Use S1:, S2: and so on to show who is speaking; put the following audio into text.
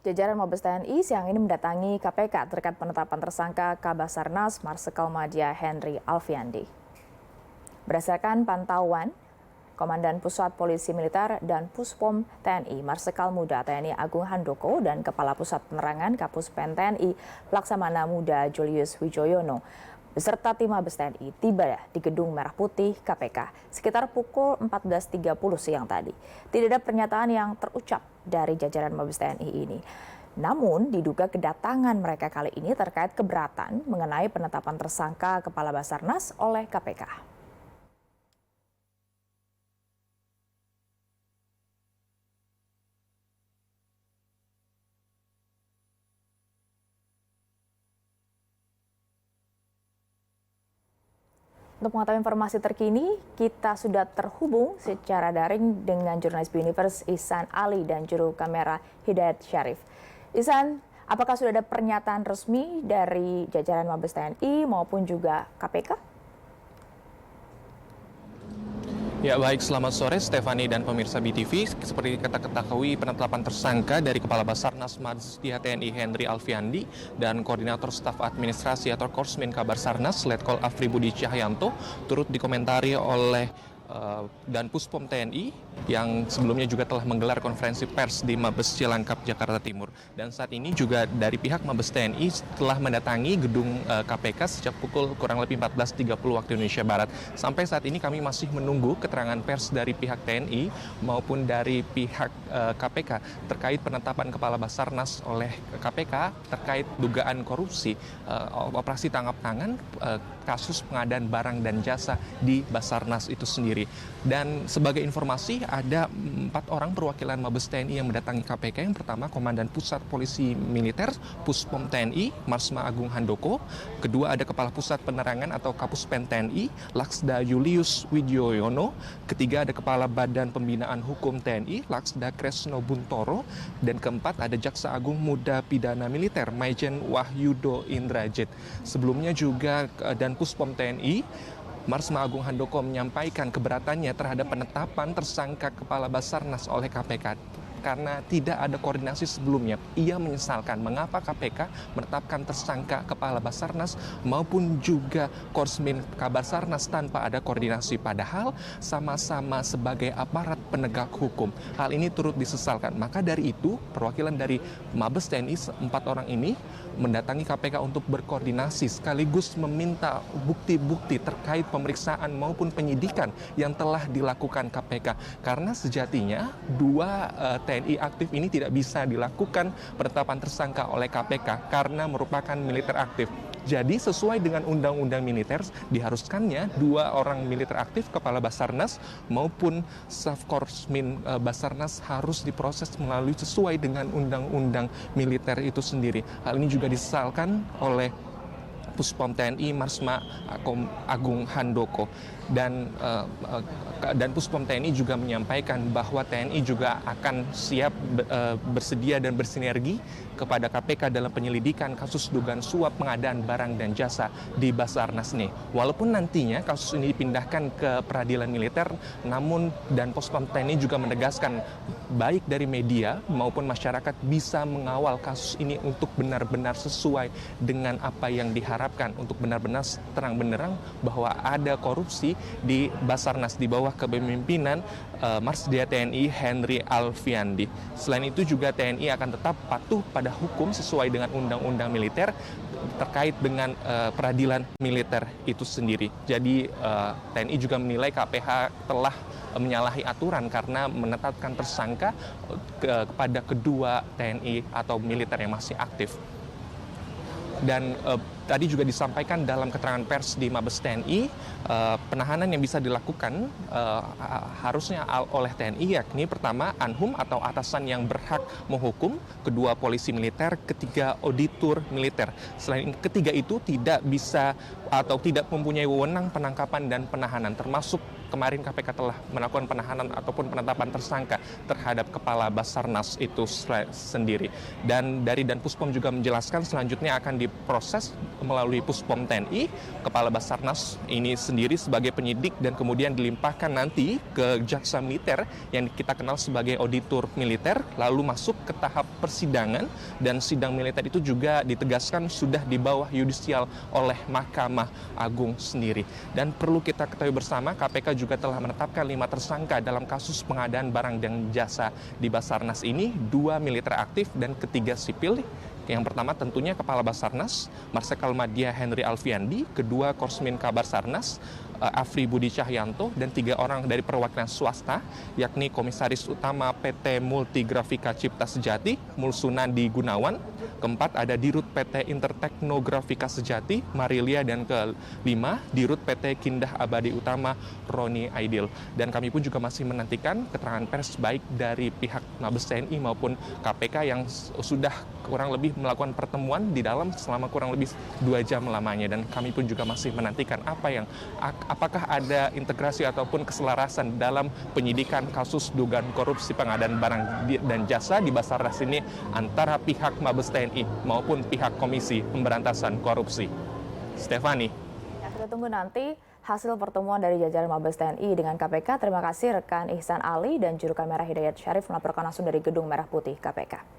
S1: Jajaran Mabes TNI siang ini mendatangi KPK terkait penetapan tersangka Kabasarnas Marsikal Madya Henry Alfiandi. Berdasarkan pantauan, Komandan Pusat Polisi Militer dan Puspom TNI Marsikal Muda TNI Agung Handoko dan Kepala Pusat Penerangan Kapuspen TNI Laksamana Muda Julius Wijoyono beserta tim Mabes TNI tiba di Gedung Merah Putih KPK sekitar pukul 14.30 siang tadi. Tidak ada pernyataan yang terucap dari jajaran Mabes TNI ini. Namun diduga kedatangan mereka kali ini terkait keberatan mengenai penetapan tersangka Kepala Basarnas oleh KPK. Untuk mengetahui informasi terkini, kita sudah terhubung secara daring dengan jurnalis Universe Ihsan Ali dan juru kamera Hidayat Syarif. Ihsan, apakah sudah ada pernyataan resmi dari jajaran Mabes TNI maupun juga KPK?
S2: Ya baik, selamat sore Stefani dan pemirsa BTV. Seperti kita ketahui, penetapan tersangka dari Kepala Basarnas Madya TNI Henry Alfiandi dan Koordinator Staf Administrasi atau Korsmin Kabasarnas Letkol Afri Budi Cahyanto turut dikomentari oleh dan Puspom TNI yang sebelumnya juga telah menggelar konferensi pers di Mabes Cilangkap, Jakarta Timur. Dan saat ini juga dari pihak Mabes TNI telah mendatangi gedung KPK sejak pukul kurang lebih 14.30 waktu Indonesia Barat. Sampai saat ini kami masih menunggu keterangan pers dari pihak TNI maupun dari pihak KPK terkait penetapan Kepala Basarnas oleh KPK terkait dugaan korupsi operasi tangkap tangan kasus pengadaan barang dan jasa di Basarnas itu sendiri. Dan sebagai informasi, ada 4 orang perwakilan Mabes TNI yang mendatangi KPK. Yang pertama, Komandan Pusat Polisi Militer Puspom TNI Marsma Agung Handoko. Kedua, ada Kepala Pusat Penerangan atau Kapuspen TNI Laksda Julius Wijoyono. Ketiga, ada Kepala Badan Pembinaan Hukum TNI Laksda Kresno Buntoro. Dan keempat, ada Jaksa Agung Muda Pidana Militer Maijen Wahyudo Indrajit. Sebelumnya juga dan Puspom TNI Marsma Agung Handoko menyampaikan keberatannya terhadap penetapan tersangka Kepala Basarnas oleh KPK karena tidak ada koordinasi sebelumnya. Ia menyesalkan mengapa KPK menetapkan tersangka Kepala Basarnas maupun juga Korsmin Kabasarnas tanpa ada koordinasi, padahal sama-sama sebagai aparat penegak hukum. Hal ini turut disesalkan. Maka dari itu, perwakilan dari Mabes TNI 4 orang ini mendatangi KPK untuk berkoordinasi sekaligus meminta bukti-bukti terkait pemeriksaan maupun penyidikan yang telah dilakukan KPK. Karena sejatinya 2 TNI aktif ini tidak bisa dilakukan penetapan tersangka oleh KPK karena merupakan militer aktif. Jadi sesuai dengan undang-undang militer, diharuskannya 2 orang militer aktif, Kepala Basarnas maupun Staf Korsmin Basarnas harus diproses melalui sesuai dengan undang-undang militer itu sendiri. Hal ini juga disesalkan oleh Puspom TNI Marsma Agung Handoko. Dan Puspom TNI juga menyampaikan bahwa TNI juga akan siap bersedia dan bersinergi kepada KPK dalam penyelidikan kasus dugaan suap pengadaan barang dan jasa di Basarnas ini. Walaupun nantinya kasus ini dipindahkan ke peradilan militer, namun dan Puspom TNI juga menegaskan baik dari media maupun masyarakat bisa mengawal kasus ini untuk benar-benar sesuai dengan apa yang diharapkan, untuk benar-benar terang benderang bahwa ada korupsi di Basarnas di bawah kepemimpinan Marsdia TNI Henry Alfiandi. Selain itu juga TNI akan tetap patuh pada hukum sesuai dengan undang-undang militer terkait dengan peradilan militer itu sendiri. Jadi TNI juga menilai KPH telah menyalahi aturan karena menetapkan tersangka kepada kedua TNI atau militer yang masih aktif. Dan tadi juga disampaikan dalam keterangan pers di Mabes TNI, penahanan yang bisa dilakukan harusnya oleh TNI, yakni pertama anhum atau atasan yang berhak menghukum, kedua polisi militer, ketiga auditor militer. Selain ketiga itu tidak bisa atau tidak mempunyai wewenang penangkapan dan penahanan, termasuk kemarin KPK telah melakukan penahanan ataupun penetapan tersangka terhadap Kepala Basarnas itu sendiri. Dan dari Danpuspom juga menjelaskan selanjutnya akan diproses melalui Puspom TNI. Kepala Basarnas ini sendiri sebagai penyidik dan kemudian dilimpahkan nanti ke jaksa militer yang kita kenal sebagai auditor militer, lalu masuk ke tahap persidangan, dan sidang militer itu juga ditegaskan sudah di bawah yudisial oleh Mahkamah Agung sendiri. Dan perlu kita ketahui bersama, KPK juga telah menetapkan 5 tersangka dalam kasus pengadaan barang dan jasa di Basarnas ini, 2 militer aktif dan 3 sipil. Yang pertama tentunya Kepala Basarnas, Marsikal Madya Henry Alfiandi, kedua Korsmin Basarnas, Afri Budi Cahyanto, dan 3 orang dari perwakilan swasta, yakni Komisaris Utama PT Multigrafika Cipta Sejati, Mulsunandi Gunawan. Keempat ada Dirut PT Interteknografika Sejati, Marilia, dan kelima Dirut PT Kindah Abadi Utama, Roni Aidil. Dan kami pun juga masih menantikan keterangan pers baik dari pihak Mabes TNI maupun KPK yang sudah kurang lebih melakukan pertemuan di dalam selama kurang lebih 2 jam lamanya. Dan kami pun juga masih menantikan apakah ada integrasi ataupun keselarasan dalam penyidikan kasus dugaan korupsi pengadaan barang dan jasa di Basarnas ini antara pihak Mabes TNI maupun pihak Komisi Pemberantasan Korupsi. Stefani.
S1: Ya, kita tunggu nanti hasil pertemuan dari jajaran Mabes TNI dengan KPK. Terima kasih rekan Ihsan Ali dan juru kamera Hidayat Syarif melaporkan langsung dari Gedung Merah Putih KPK.